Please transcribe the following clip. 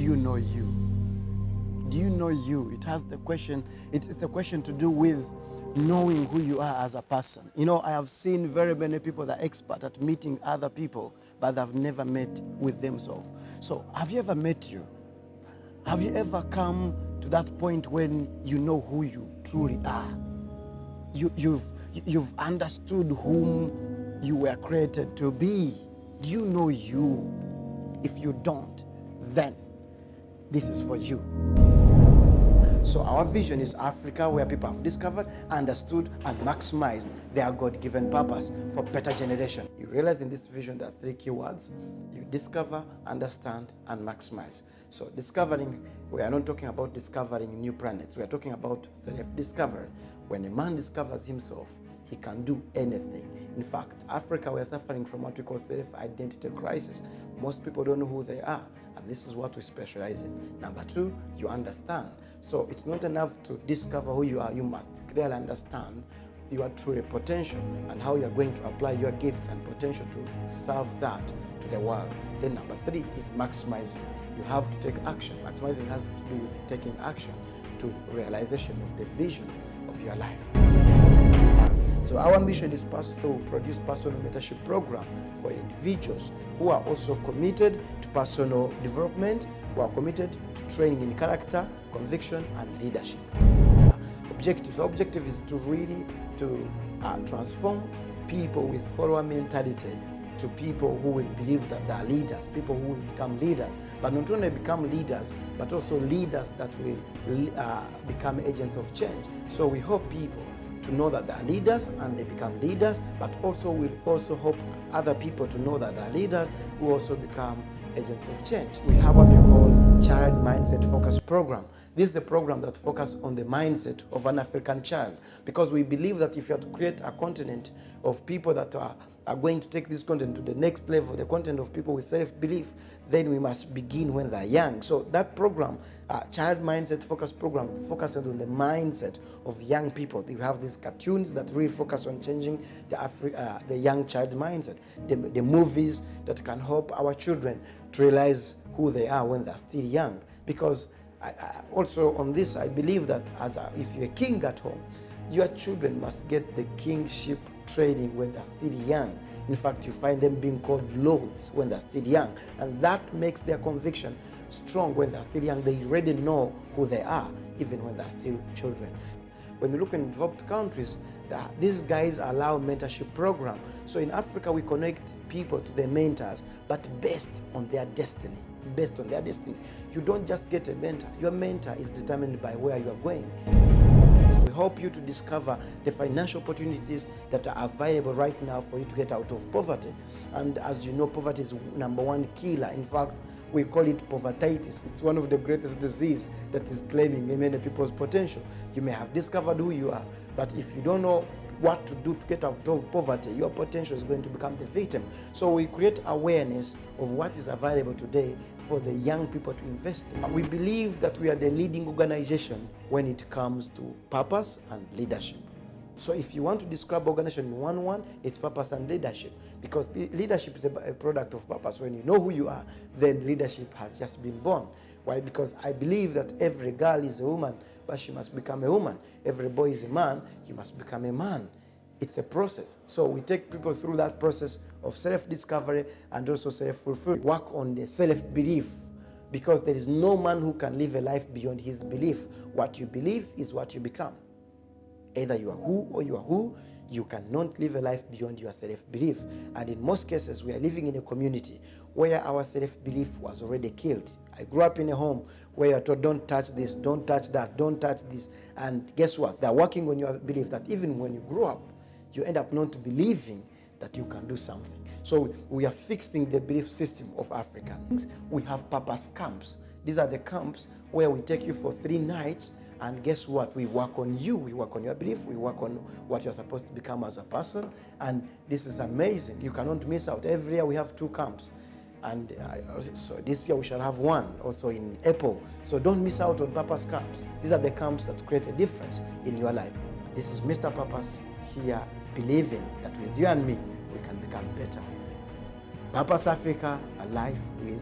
you know you? Do you know you? It has the question, it's a question to do with knowing who you are as a person. You know, I have seen very many people that are expert at meeting other people, but they've never met with themselves. So have you ever met you? Have you ever come to that point when you know who you truly are? You've understood whom you were created to be. Do you know you? If you don't, then this is for you. So our vision is Africa, where people have discovered, understood, and maximized their God-given purpose for better generation. You realize in this vision there are 3 key words. You discover, understand, and maximize. So discovering, we are not talking about discovering new planets. We are talking about self-discovery. When a man discovers himself, he can do anything. In fact, Africa, we are suffering from what we call self-identity crisis. Most people don't know who they are, and this is what we specialize in. Number 2, you understand. So it's not enough to discover who you are. You must clearly understand your true potential and how you are going to apply your gifts and potential to serve that to the world. Then number 3 is maximizing. You have to take action. Maximizing has to do with taking action to realization of the vision of your life. So our mission is to produce personal mentorship program for individuals who are also committed to personal development, who are committed to training in character, conviction, and leadership. Objectives. Our objective is to really transform people with follower mentality to people who will believe that they are leaders, people who will become leaders, but not only become leaders, but also leaders that will become agents of change. So we hope people to know that they are leaders and they become leaders, but also we'll also hope other people to know that they are leaders who also become agents of change. We have what we call Child Mindset Focus Program. This is a program that focuses on the mindset of an African child, because we believe that if you have to create a continent of people that are going to take this content to the next level, the content of people with self-belief, then we must begin when they're young. So that program, Child Mindset Focus Program, focuses on the mindset of young people. You have these cartoons that really focus on changing the young child mindset, the movies that can help our children to realize who they are when they're still young. Because also on this, I believe that if you're a king at home, your children must get the kingship training when they're still young. In fact, you find them being called lords when they're still young, and that makes their conviction strong when they're still young. They already know who they are, even when they're still children. When you look in developed countries, these guys allow mentorship program. So in Africa, we connect people to their mentors, but based on their destiny. Based on their destiny. You don't just get a mentor. Your mentor is determined by where you are going. We help you to discover the financial opportunities that are available right now for you to get out of poverty. And as you know, poverty is #1 killer. In fact, we call it povertitis. It's one of the greatest diseases that is claiming many people's potential. You may have discovered who you are, but if you don't know what to do to get out of poverty, your potential is going to become the victim. So we create awareness of what is available today for the young people to invest in. We believe that we are the leading organization when it comes to purpose and leadership. So if you want to describe organization in one word, it's purpose and leadership, because leadership is a product of purpose. When you know who you are, then leadership has just been born. Why? Because I believe that every girl is a woman, but she must become a woman. Every boy is a man, you must become a man. It's a process. So we take people through that process of self-discovery and also self-fulfillment. Work on the self-belief, because there is no man who can live a life beyond his belief. What you believe is what you become. Either you are who or you are who. You cannot live a life beyond your self-belief. And in most cases, we are living in a community where our self-belief was already killed. I grew up in a home where you're told, don't touch this, don't touch that, don't touch this. And guess what? They're working on your belief that even when you grow up, you end up not believing that you can do something. So we are fixing the belief system of Africans. We have purpose camps. These are the camps where we take you for 3 nights, and guess what? We work on you, we work on your belief, we work on what you're supposed to become as a person, and this is amazing. You cannot miss out. Every year we have 2 camps. And so this year we shall have 1 also in April. So don't miss out on purpose camps. These are the camps that create a difference in your life. This is Mr. Purpose here, believing that with you and me, we can become better. Purpose Africa, a life with